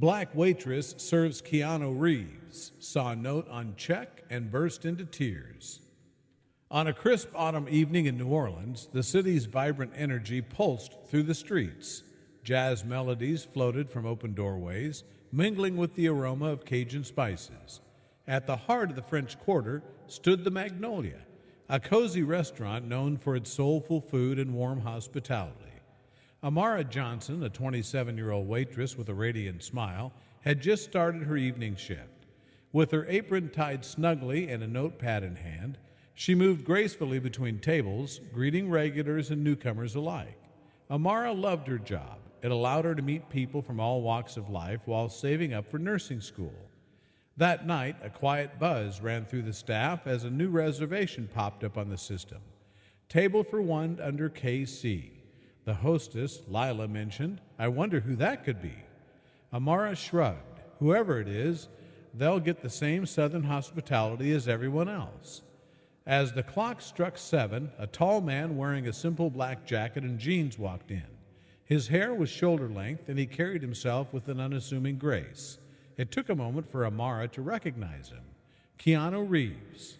Black waitress serves Keanu Reeves, saw note on check and burst into tears. On a crisp autumn evening in New Orleans, the city's vibrant energy pulsed through the streets. Jazz melodies floated from open doorways, mingling with the aroma of Cajun spices. At the heart of the French Quarter stood the Magnolia, a cozy restaurant known for its soulful food and warm hospitality. Amara Johnson, a 27-year-old waitress with a radiant smile, had just started her evening shift. With her apron tied snugly and a notepad in hand, she moved gracefully between tables, greeting regulars and newcomers alike. Amara loved her job. It allowed her to meet people from all walks of life while saving up for nursing school. That night, a quiet buzz ran through the staff as a new reservation popped up on the system. Table for one under KC. The hostess, Lila, mentioned, "I wonder who that could be." Amara shrugged. "Whoever it is, they'll get the same Southern hospitality as everyone else." As the clock struck 7, a tall man wearing a simple black jacket and jeans walked in. His hair was shoulder length, and he carried himself with an unassuming grace. It took a moment for Amara to recognize him. Keanu Reeves.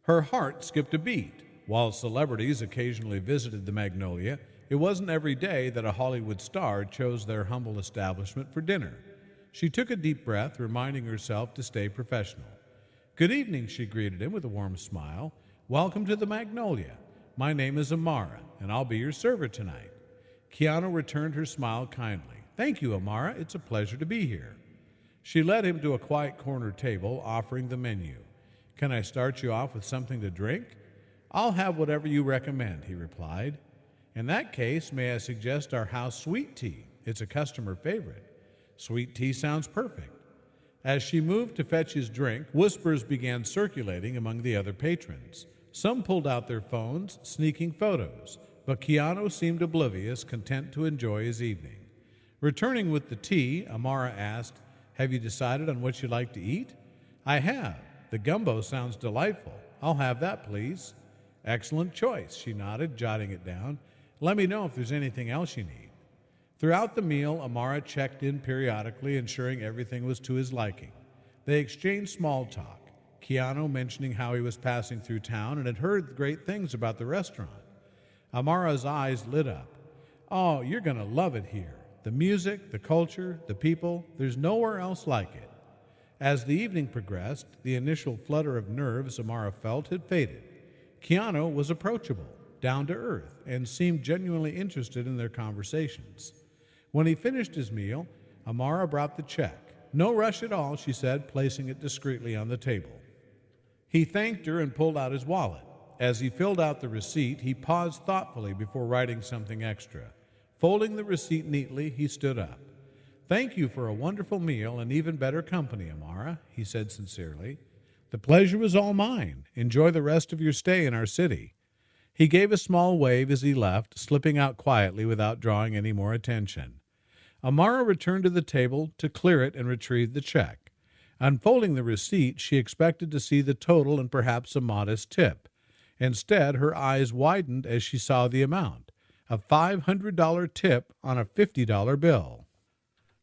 Her heart skipped a beat. While celebrities occasionally visited the Magnolia, it wasn't every day that a Hollywood star chose their humble establishment for dinner. She took a deep breath, reminding herself to stay professional. "Good evening," she greeted him with a warm smile. "Welcome to the Magnolia. My name is Amara, and I'll be your server tonight." Keanu returned her smile kindly. "Thank you, Amara. It's a pleasure to be here." She led him to a quiet corner table, offering the menu. "Can I start you off with something to drink?" "I'll have whatever you recommend," he replied. "In that case, may I suggest our house sweet tea? It's a customer favorite." "Sweet tea sounds perfect." As she moved to fetch his drink, whispers began circulating among the other patrons. Some pulled out their phones, sneaking photos, but Keanu seemed oblivious, content to enjoy his evening. Returning with the tea, Amara asked, "Have you decided on what you'd like to eat?" "I have. The gumbo sounds delightful. I'll have that, please." "Excellent choice," she nodded, jotting it down. "Let me know if there's anything else you need." Throughout the meal, Amara checked in periodically, ensuring everything was to his liking. They exchanged small talk, Keanu mentioning how he was passing through town and had heard great things about the restaurant. Amara's eyes lit up. "Oh, you're going to love it here. The music, the culture, the people, there's nowhere else like it." As the evening progressed, the initial flutter of nerves Amara felt had faded. Keanu was approachable, down to earth, and seemed genuinely interested in their conversations. When he finished his meal, Amara brought the check. "No rush at all," she said, placing it discreetly on the table. He thanked her and pulled out his wallet. As he filled out the receipt, he paused thoughtfully before writing something extra. Folding the receipt neatly, he stood up. "Thank you for a wonderful meal and even better company, Amara," he said sincerely. "The pleasure was all mine. Enjoy the rest of your stay in our city." He gave a small wave as he left, slipping out quietly without drawing any more attention. Amara returned to the table to clear it and retrieve the check. Unfolding the receipt, she expected to see the total and perhaps a modest tip. Instead, her eyes widened as she saw the amount, a $500 tip on a $50 bill.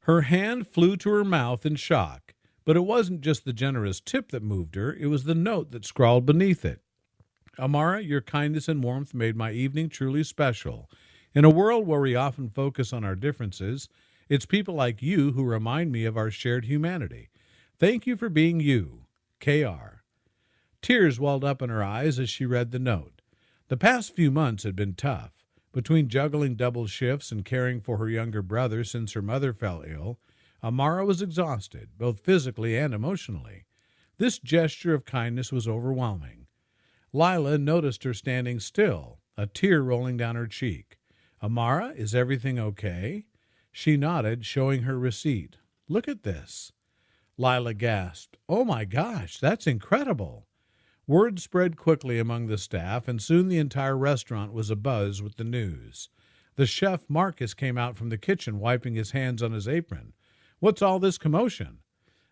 Her hand flew to her mouth in shock, but it wasn't just the generous tip that moved her, it was the note that scrawled beneath it. "Amara, your kindness and warmth made my evening truly special. In a world where we often focus on our differences, it's people like you who remind me of our shared humanity. Thank you for being you. KR." Tears welled up in her eyes as she read the note. The past few months had been tough. Between juggling double shifts and caring for her younger brother since her mother fell ill, Amara was exhausted, both physically and emotionally. This gesture of kindness was overwhelming. Lila noticed her standing still, a tear rolling down her cheek. "Amara, is everything okay?" She nodded, showing her receipt. "Look at this." Lila gasped. "Oh my gosh, that's incredible." Word spread quickly among the staff, and soon the entire restaurant was abuzz with the news. The chef Marcus came out from the kitchen, wiping his hands on his apron. "What's all this commotion?"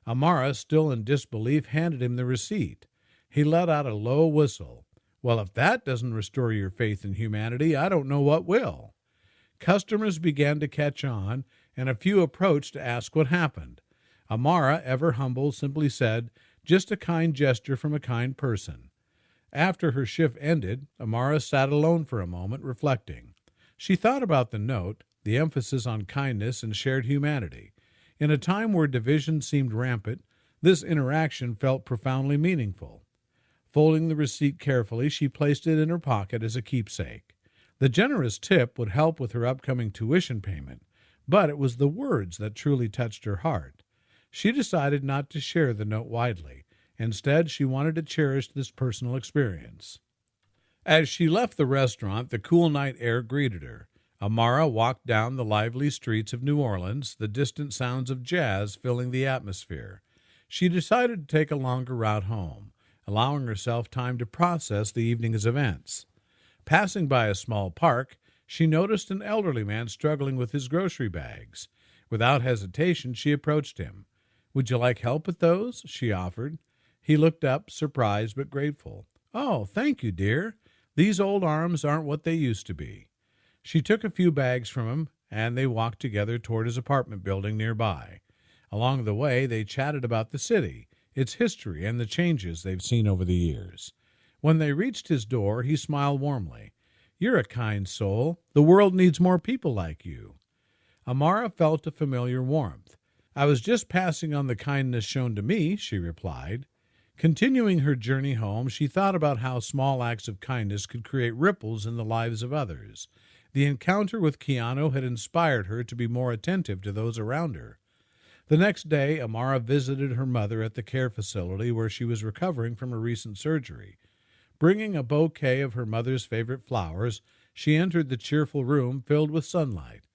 Amara, still in disbelief, handed him the receipt. He let out a low whistle. "Well, if that doesn't restore your faith in humanity, I don't know what will." Customers began to catch on, and a few approached to ask what happened. Amara, ever humble, simply said, "Just a kind gesture from a kind person." After her shift ended, Amara sat alone for a moment, reflecting. She thought about the note, the emphasis on kindness and shared humanity. In a time where division seemed rampant, this interaction felt profoundly meaningful. Folding the receipt carefully, she placed it in her pocket as a keepsake. The generous tip would help with her upcoming tuition payment, but it was the words that truly touched her heart. She decided not to share the note widely. Instead, she wanted to cherish this personal experience. As she left the restaurant, the cool night air greeted her. Amara walked down the lively streets of New Orleans, the distant sounds of jazz filling the atmosphere. She decided to take a longer route home, allowing herself time to process the evening's events. Passing by a small park, she noticed an elderly man struggling with his grocery bags. Without hesitation, she approached him. "Would you like help with those?" she offered. He looked up, surprised but grateful. "Oh, thank you, dear. These old arms aren't what they used to be." She took a few bags from him, and they walked together toward his apartment building nearby. Along the way, they chatted about the city, its history, and the changes they've seen over the years. When they reached his door, he smiled warmly. "You're a kind soul. The world needs more people like you." Amara felt a familiar warmth. "I was just passing on the kindness shown to me," she replied. Continuing her journey home, she thought about how small acts of kindness could create ripples in the lives of others. The encounter with Keanu had inspired her to be more attentive to those around her. The next day, Amara visited her mother at the care facility where she was recovering from a recent surgery. Bringing a bouquet of her mother's favorite flowers, she entered the cheerful room filled with sunlight.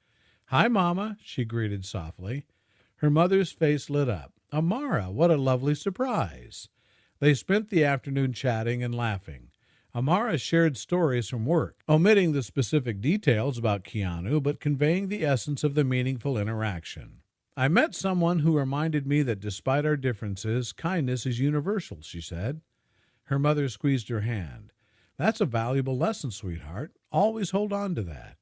"Hi, Mama," she greeted softly. Her mother's face lit up. "Amara, what a lovely surprise." They spent the afternoon chatting and laughing. Amara shared stories from work, omitting the specific details about Keanu, but conveying the essence of the meaningful interaction. "I met someone who reminded me that despite our differences, kindness is universal," she said. Her mother squeezed her hand. "That's a valuable lesson, sweetheart. Always hold on to that."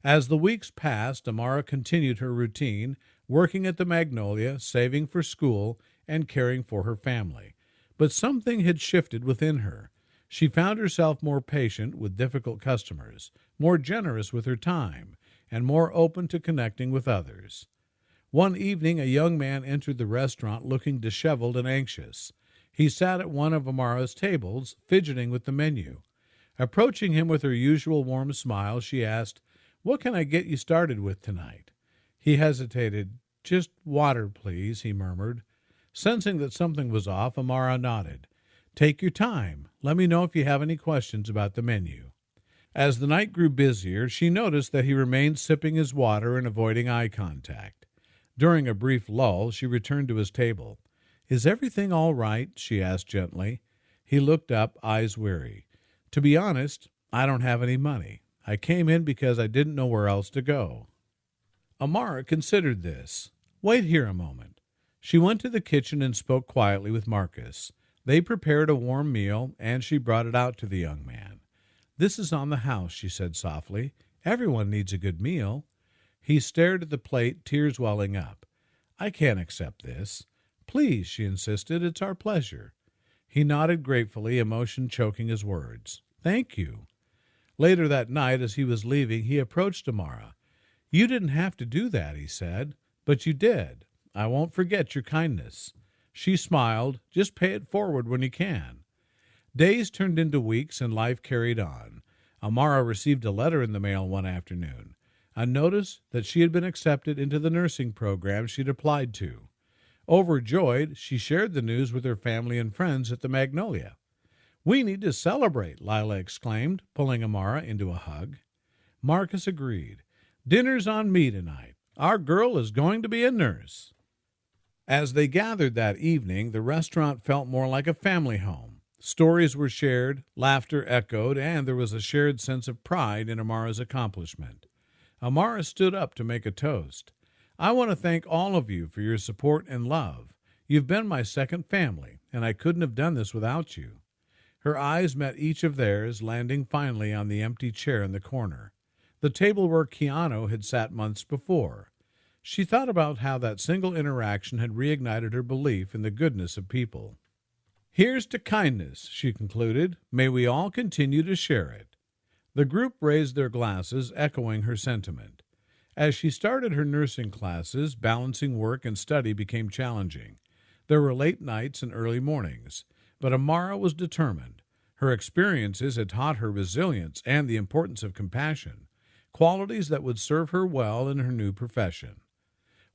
As the weeks passed, Amara continued her routine, working at the Magnolia, saving for school, and caring for her family. But something had shifted within her. She found herself more patient with difficult customers, more generous with her time, and more open to connecting with others. One evening, a young man entered the restaurant looking disheveled and anxious. He sat at one of Amara's tables, fidgeting with the menu. Approaching him with her usual warm smile, she asked, "What can I get you started with tonight?" He hesitated. "Just water, please," he murmured. Sensing that something was off, Amara nodded. "Take your time. Let me know if you have any questions about the menu." As the night grew busier, she noticed that he remained sipping his water and avoiding eye contact. During a brief lull, she returned to his table. "Is everything all right?" she asked gently. He looked up, eyes weary. "To be honest, I don't have any money. I came in because I didn't know where else to go." Amara considered this. "Wait here a moment." She went to the kitchen and spoke quietly with Marcus. They prepared a warm meal, and she brought it out to the young man. "This is on the house," she said softly. "Everyone needs a good meal." He stared at the plate, tears welling up. "I can't accept this." "Please," she insisted, "it's our pleasure." He nodded gratefully, emotion choking his words. "Thank you." Later that night, as he was leaving, he approached Amara. "You didn't have to do that," he said, "but you did. I won't forget your kindness." She smiled. "Just pay it forward when you can." Days turned into weeks, and life carried on. Amara received a letter in the mail one afternoon, a notice that she had been accepted into the nursing program she'd applied to. Overjoyed, she shared the news with her family and friends at the Magnolia. "We need to celebrate," Lila exclaimed, pulling Amara into a hug. Marcus agreed. "Dinner's on me tonight. Our girl is going to be a nurse." As they gathered that evening, the restaurant felt more like a family home. Stories were shared, laughter echoed, and there was a shared sense of pride in Amara's accomplishment. Amara stood up to make a toast. "I want to thank all of you for your support and love. You've been my second family, and I couldn't have done this without you." Her eyes met each of theirs, landing finally on the empty chair in the corner, the table where Keanu had sat months before. She thought about how that single interaction had reignited her belief in the goodness of people. "Here's to kindness," she concluded. "May we all continue to share it." The group raised their glasses, echoing her sentiment. As she started her nursing classes, balancing work and study became challenging. There were late nights and early mornings, but Amara was determined. Her experiences had taught her resilience and the importance of compassion, qualities that would serve her well in her new profession.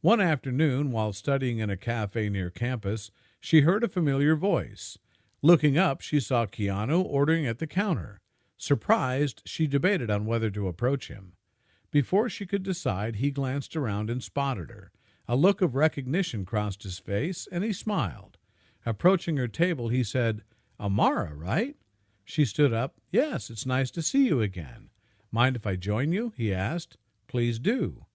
One afternoon, while studying in a cafe near campus, she heard a familiar voice. Looking up, she saw Keanu ordering at the counter. Surprised, she debated on whether to approach him. Before she could decide, he glanced around and spotted her. A look of recognition crossed his face, and he smiled. Approaching her table, he said, "Amara, right?" She stood up. "Yes, it's nice to see you again." "Mind if I join you?" he asked. "Please do."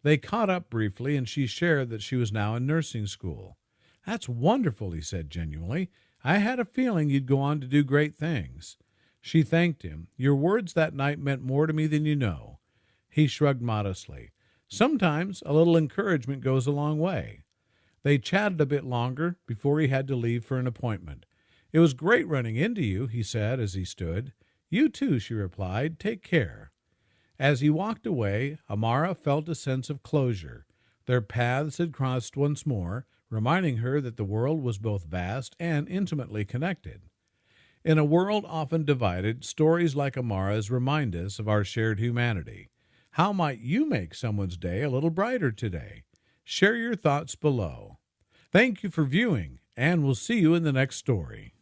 They caught up briefly, and she shared that she was now in nursing school. "That's wonderful," he said genuinely. "I had a feeling you'd go on to do great things." She thanked him. "Your words that night meant more to me than you know." He shrugged modestly. "Sometimes a little encouragement goes a long way." They chatted a bit longer before he had to leave for an appointment. "It was great running into you," he said as he stood. "You too," she replied. "Take care." As he walked away, Amara felt a sense of closure. Their paths had crossed once more, reminding her that the world was both vast and intimately connected. In a world often divided, stories like Amara's remind us of our shared humanity. How might you make someone's day a little brighter today? Share your thoughts below. Thank you for viewing, and we'll see you in the next story.